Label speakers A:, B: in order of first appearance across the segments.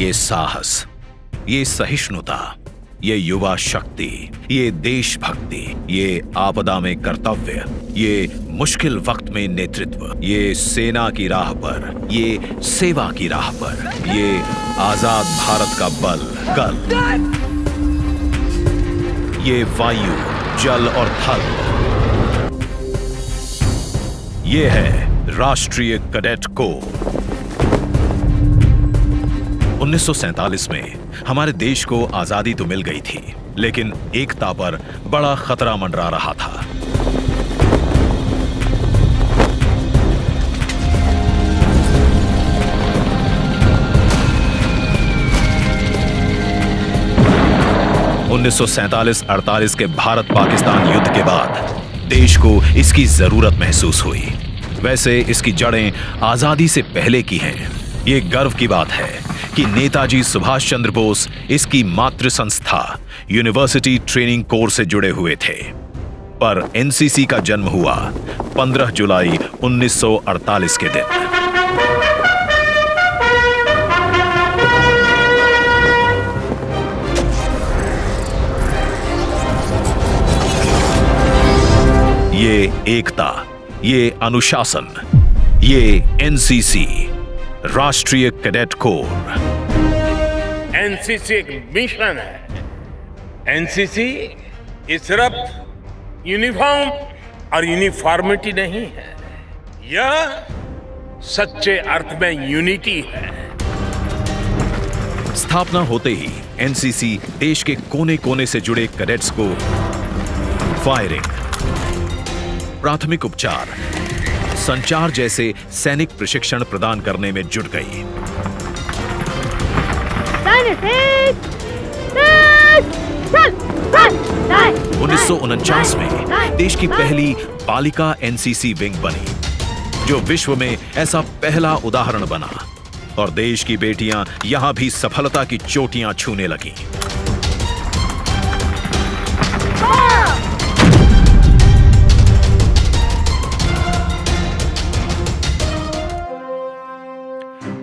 A: ये साहस, ये सहिष्णुता, ये युवा शक्ति, ये देशभक्ति, ये आपदा में कर्तव्य, ये मुश्किल वक्त में नेतृत्व, ये सेना की राह पर, ये सेवा की राह पर, ये आजाद भारत का बल कल, ये वायु, जल और थल, ये है राष्ट्रीय कैडेट कोर। 1947 में हमारे देश को आजादी तो मिल गई थी, लेकिन एकता पर बड़ा खतरा मंडरा रहा था। उन्नीस 48 के भारत पाकिस्तान युद्ध के बाद देश को इसकी जरूरत महसूस हुई। वैसे इसकी जड़ें आजादी से पहले की हैं। ये गर्व की बात है कि नेताजी सुभाष चंद्र बोस इसकी मातृ संस्था यूनिवर्सिटी ट्रेनिंग कोर से जुड़े हुए थे। पर एनसीसी का जन्म हुआ 15 जुलाई 1948 के दिन। ये एकता, ये अनुशासन, ये एनसीसी, राष्ट्रीय कैडेट कोर।
B: एनसीसी एक मिशन है। एनसीसी ये सिर्फ यूनिफॉर्म और यूनिफॉर्मिटी नहीं है, यह सच्चे अर्थ में यूनिटी है।
A: स्थापना होते ही एनसीसी देश के कोने कोने से जुड़े कैडेट्स को फायरिंग, प्राथमिक उपचार, संचार जैसे सैनिक प्रशिक्षण प्रदान करने में जुट गई। 1949 में देश की पहली बालिका एनसीसी विंग बनी, जो विश्व में ऐसा पहला उदाहरण बना, और देश की बेटियां यहां भी सफलता की चोटियां छूने लगीं।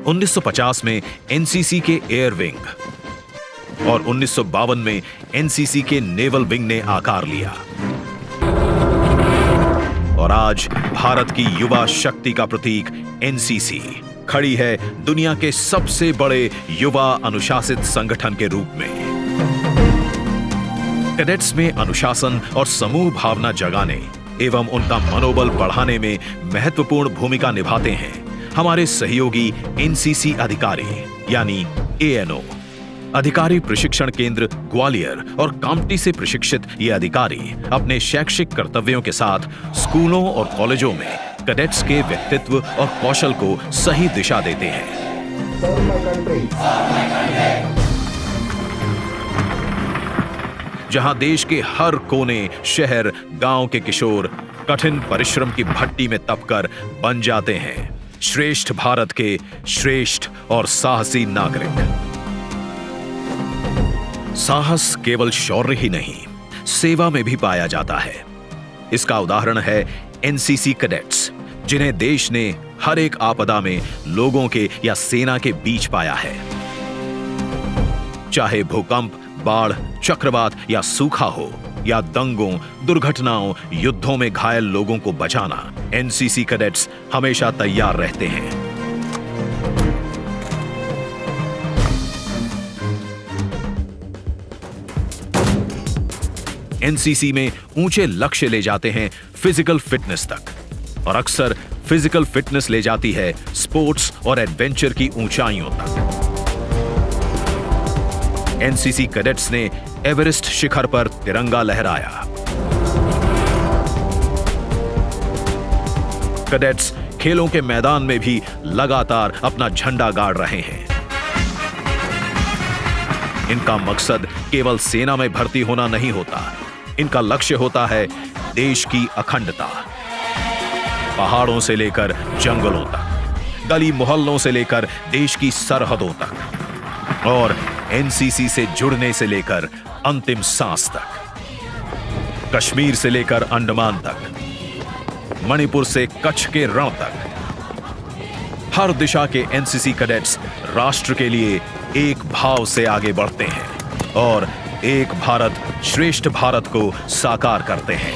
A: उन्नीस 1950 में एनसीसी के एयर विंग और 1952 में एनसीसी के नेवल विंग ने आकार लिया, और आज भारत की युवा शक्ति का प्रतीक एनसीसी खड़ी है दुनिया के सबसे बड़े युवा अनुशासित संगठन के रूप में। कैडेट्स में अनुशासन और समूह भावना जगाने एवं उनका मनोबल बढ़ाने में महत्वपूर्ण भूमिका निभाते हैं हमारे सहयोगी एनसीसी अधिकारी यानी एएनओ। अधिकारी प्रशिक्षण केंद्र ग्वालियर और कामटी से प्रशिक्षित ये अधिकारी अपने शैक्षिक कर्तव्यों के साथ स्कूलों और कॉलेजों में कैडेट्स के व्यक्तित्व और कौशल को सही दिशा देते हैं। जहां देश के हर कोने, शहर, गांव के किशोर कठिन परिश्रम की भट्टी में तपकर बन जाते हैं श्रेष्ठ भारत के श्रेष्ठ और साहसी नागरिक। साहस केवल शौर्य ही नहीं, सेवा में भी पाया जाता है। इसका उदाहरण है एनसीसी कैडेट्स, जिन्हें देश ने हर एक आपदा में लोगों के या सेना के बीच पाया है। चाहे भूकंप, बाढ़, चक्रवात या सूखा हो, या दंगों, दुर्घटनाओं, युद्धों में घायल लोगों को बचाना, एनसीसी कैडेट्स हमेशा तैयार रहते हैं। एनसीसी में ऊंचे लक्ष्य ले जाते हैं फिजिकल फिटनेस तक, और अक्सर फिजिकल फिटनेस ले जाती है स्पोर्ट्स और एडवेंचर की ऊंचाइयों तक। एनसीसी कैडेट्स ने एवरेस्ट शिखर पर तिरंगा लहराया। कैडेट्स खेलों के मैदान में भी लगातार अपना झंडा गाड़ रहे हैं। इनका मकसद केवल सेना में भर्ती होना नहीं होता, इनका लक्ष्य होता है देश की अखंडता। पहाड़ों से लेकर जंगलों तक, गली मोहल्लों से लेकर देश की सरहदों तक, और एनसीसी से जुड़ने से लेकर अंतिम सांस तक। कश्मीर से लेकर अंडमान तक, मणिपुर से कच्छ के रण तक, हर दिशा के एनसीसी कैडेट्स राष्ट्र के लिए एक भाव से आगे बढ़ते हैं और एक भारत श्रेष्ठ भारत को साकार करते हैं।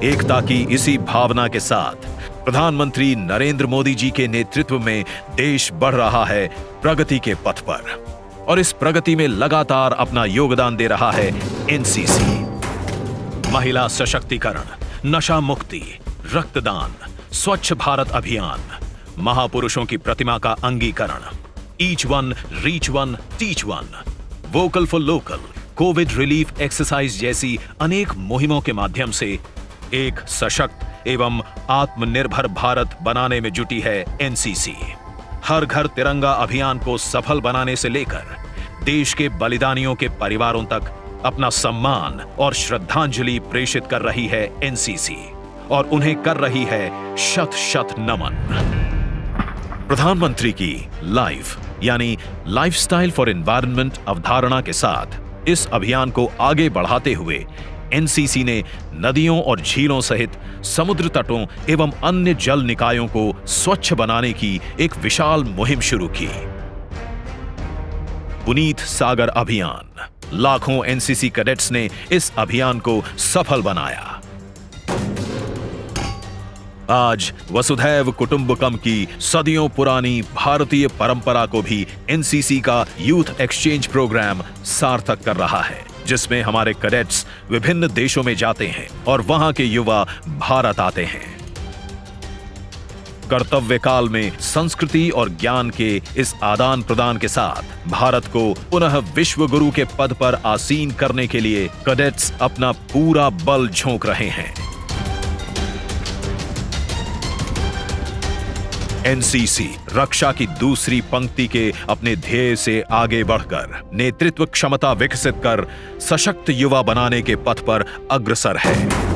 A: एकता की इसी भावना के साथ प्रधानमंत्री नरेंद्र मोदी जी के नेतृत्व में देश बढ़ रहा है प्रगति के पथ पर और इस प्रगति में लगातार अपना योगदान दे रहा है एनसीसी। महिला सशक्तिकरण, नशा मुक्ति, रक्तदान, स्वच्छ भारत अभियान, महापुरुषों की प्रतिमा का अंगीकरण, each one reach one teach one, vocal for local, COVID relief exercise जैसी अनेक मुहिमों के माध्यम से एक सशक्त एवं आत्मनिर्भर भारत बनाने में जुटी है एनसीसी। हर घर तिरंगा अभियान को सफल बनाने से लेकर देश के बलिदानियों के परिवारों तक अपना सम्मान और श्रद्धांजलि प्रेषित कर रही है एनसीसी और उन्हें कर रही है शत शत नमन। प्रधानमंत्री की लाइफ यानी लाइफस्टाइल फॉर एनवायरनमेंट अवधारणा के साथ इस अभियान को आगे बढ़ाते हुए एनसीसी ने नदियों और झीलों सहित समुद्र तटों एवं अन्य जल निकायों को स्वच्छ बनाने की एक विशाल मुहिम शुरू की। पुनीत सागर अभियान, लाखों एनसीसी कैडेट्स ने इस अभियान को सफल बनाया। आज वसुधैव कुटुंबकम की सदियों पुरानी भारतीय परंपरा को भी एनसीसी का यूथ एक्सचेंज प्रोग्राम सार्थक कर रहा है, जिसमें हमारे कैडेट्स विभिन्न देशों में जाते हैं और वहां के युवा भारत आते हैं। कर्तव्य काल में संस्कृति और ज्ञान के इस आदान प्रदान के साथ भारत को पुनः विश्व गुरु के पद पर आसीन करने के लिए कैडेट्स अपना पूरा बल झोंक रहे हैं। एनसीसी रक्षा की दूसरी पंक्ति के अपने ध्येय से आगे बढ़कर नेतृत्व क्षमता विकसित कर सशक्त युवा बनाने के पथ पर अग्रसर है।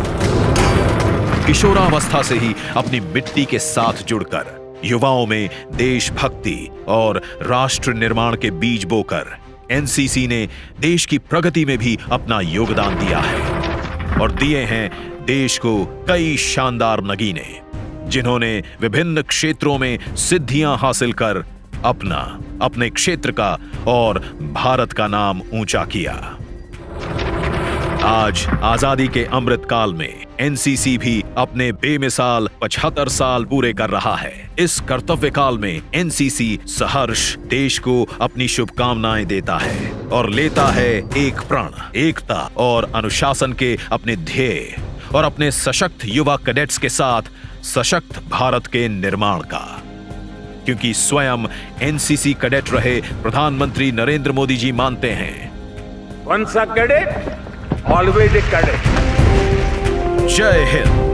A: किशोरावस्था से ही अपनी मिट्टी के साथ जुड़कर युवाओं में देशभक्ति और राष्ट्र निर्माण के बीज बोकर एनसीसी ने देश की प्रगति में भी अपना योगदान दिया है और दिए हैं देश को कई शानदार नगीने, जिन्होंने विभिन्न क्षेत्रों में सिद्धियां हासिल कर अपने क्षेत्र का और भारत का नाम ऊंचा किया। आज आजादी के अमृत काल में एनसीसी भी अपने बेमिसाल 75 साल पूरे कर रहा है। इस कर्तव्य काल में एनसीसी सहर्ष देश को अपनी शुभकामनाएं देता है और लेता है एक प्रण, एकता और अनुशासन के अपने ध्येय और अपने सशक्त युवा कैडेट्स के साथ सशक्त भारत के निर्माण का। क्योंकि स्वयं एनसीसी कैडेट रहे प्रधानमंत्री नरेंद्र मोदी जी मानते हैं,
B: Once a cadet, always a cadet.
A: जय हिंद।